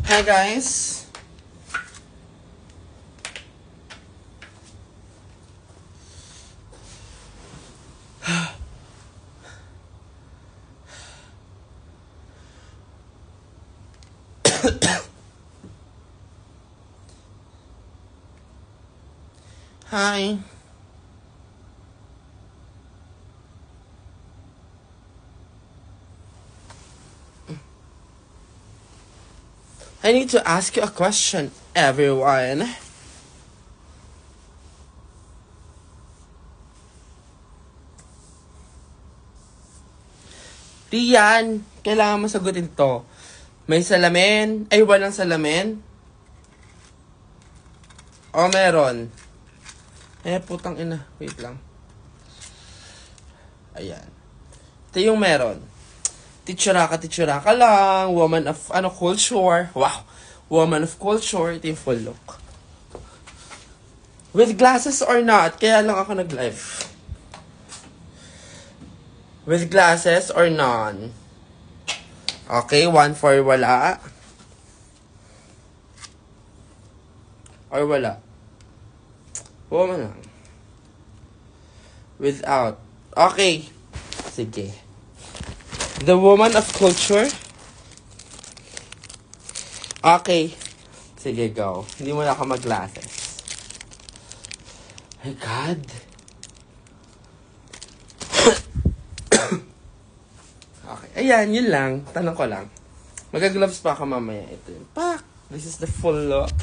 Hi guys! Hi! I need to ask you a question, everyone. Rian, kailangan mo sagutin to. May salamin? Ay, walang salamin? O meron? Eh, putang ina. Wait lang. Ayan. Ito yung meron. Titsura ka lang. Woman of, culture. Wow. Woman of culture. Ito yung full look. With glasses or not? Kaya lang ako nag-live. With glasses or none? Okay, 1 for wala. Or wala. Woman lang. Without. Okay. Sige. The woman of culture. Okay. Sige, go. Hindi mo na ako mag-glasses. My God. Okay. Ayan, yun lang. Tanong ko lang. Mag-gloves pa ako mamaya. Ito yun. Pak! This is the full look.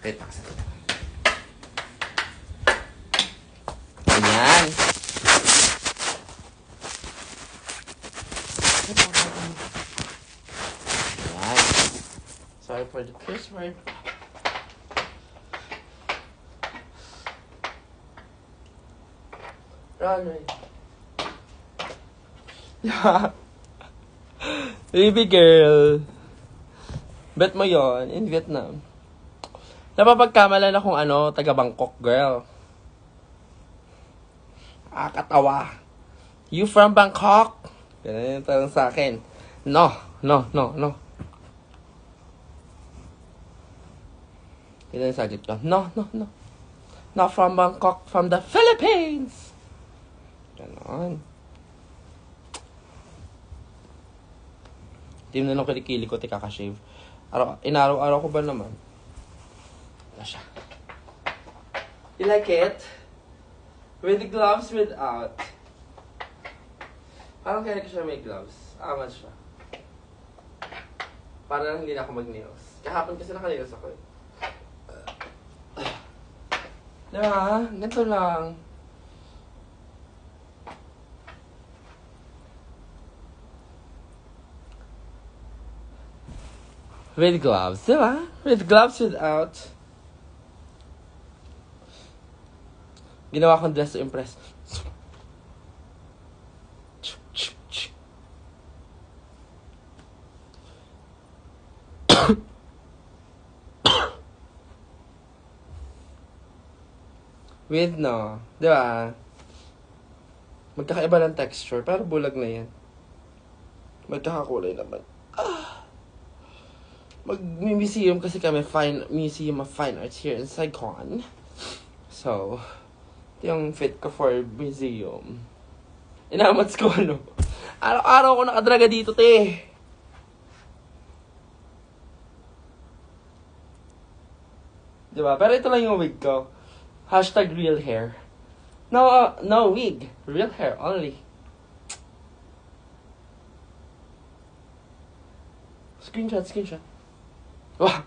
Wait, paksa. Ayan. Ayan. Sorry for the curse word. Runway. Baby girl. Bet mo yon in Vietnam. Napapagkamalan na kung taga Bangkok girl. Katawa. You from Bangkok? Ganun yung tanong sa akin. No. Ganun yung sagot ko. No. Not from Bangkok, from the Philippines. Ganon. Di mo na lang kilikili ko, kaka-shave. Inaraw-araw ko ba naman? Wala siya. You like it? With gloves, without. Parang kaya ko siya may gloves. Aman siya. Para hindi na ako mag-nails. Kahapon kasi naka-nails ako eh. Diba? Ganito lang. With gloves, diba? With gloves, without. Ginawa kong dress to impress. With no. Diba? Magkakaiba ng texture, pero bulag na yan. Magkakakulay naman. Mag-museum kasi kami, Museum of Fine Arts here in Saigon. So, ito yung fit ko for museum. Inamats ko araw-araw ko nakadraga dito, te. Diba? Pero ito lang yung wig ko. Hashtag real hair. No wig. Real hair only. Screenshot. Wow.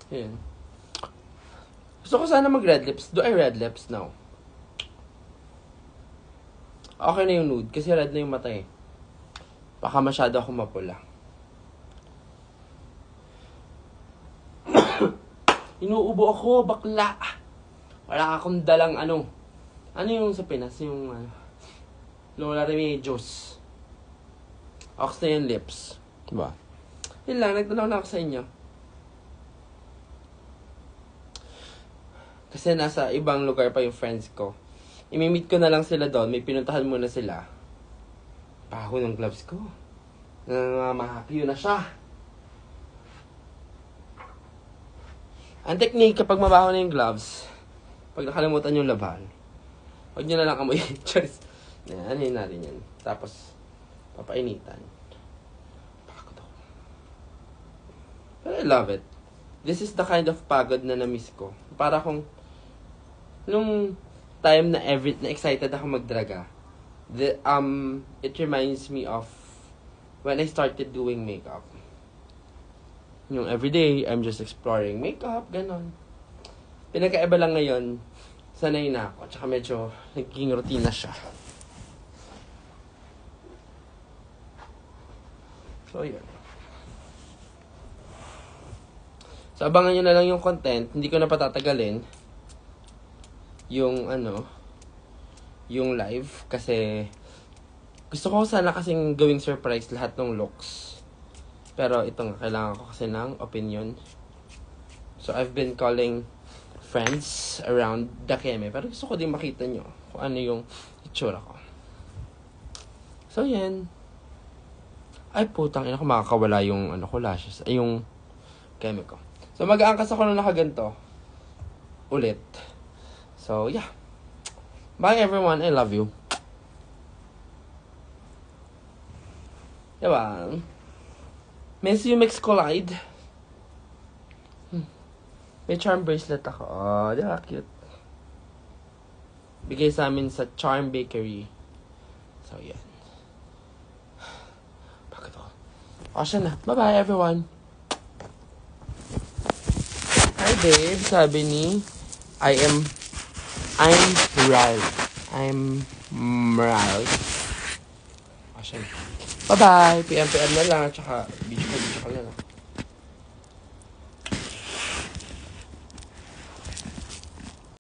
Ayan. Gusto ko sana mag-red lips. Do I red lips? No. Okay na yung nude kasi red na yung mata eh. Baka masyado ako mapula. Inuubo ako, bakla. Wala akong dalang Ano yung sa Pinas? Yung Lola Remedios. Ox na yung lips. Diba? Yun lang, nagtanaw na ako sa inyo. Kasi nasa ibang lugar pa yung friends ko. I-meet ko na lang sila doon. May pinuntahan muna sila. Baho ng gloves ko. Mahapyo na siya. Ang technique kapag mabaho na yung gloves, pag nakalimutan yung laban, huwag nyo na lang amoy. Charis. Ano yun natin yan. Tapos, papainitan. Pagod ako. But I love it. This is the kind of pagod na na-miss ko. Para kung, nung time na excited ako magdraga, it reminds me of when I started doing makeup. Yung everyday, I'm just exploring makeup, ganon. Pinagkaiba lang ngayon, sanay na ako. Tsaka medyo naging routine na siya. So, yun. So, abangan nyo na lang yung content. Hindi ko na patatagalin yung, yung live. Kasi, gusto ko sana kasing gawing surprise lahat ng looks. Pero ito nga, kailangan ko kasi ng opinion. So, I've been calling friends around Dakeme. Pero gusto ko din makita nyo kung ano yung itsura ko. So, yan. Ay, putang ina ko, makakawala yung lashes. Ay, yung keme ko. So, mag-aangkas ako na nakaganto. Ulit. So, yeah. Bye, everyone. I love you. Diba? Miss you, Mix Collide. May charm bracelet ako. Oh, diba? Cute. Bigay sa amin sa Charm Bakery. So, yan. Bakit ako? O, siya na. Bye-bye, everyone. Hi, babe. Sabi ni, I'm right. I'm right. O, siya na. Bye-bye. PM na lang. Tsaka, video ko na lang.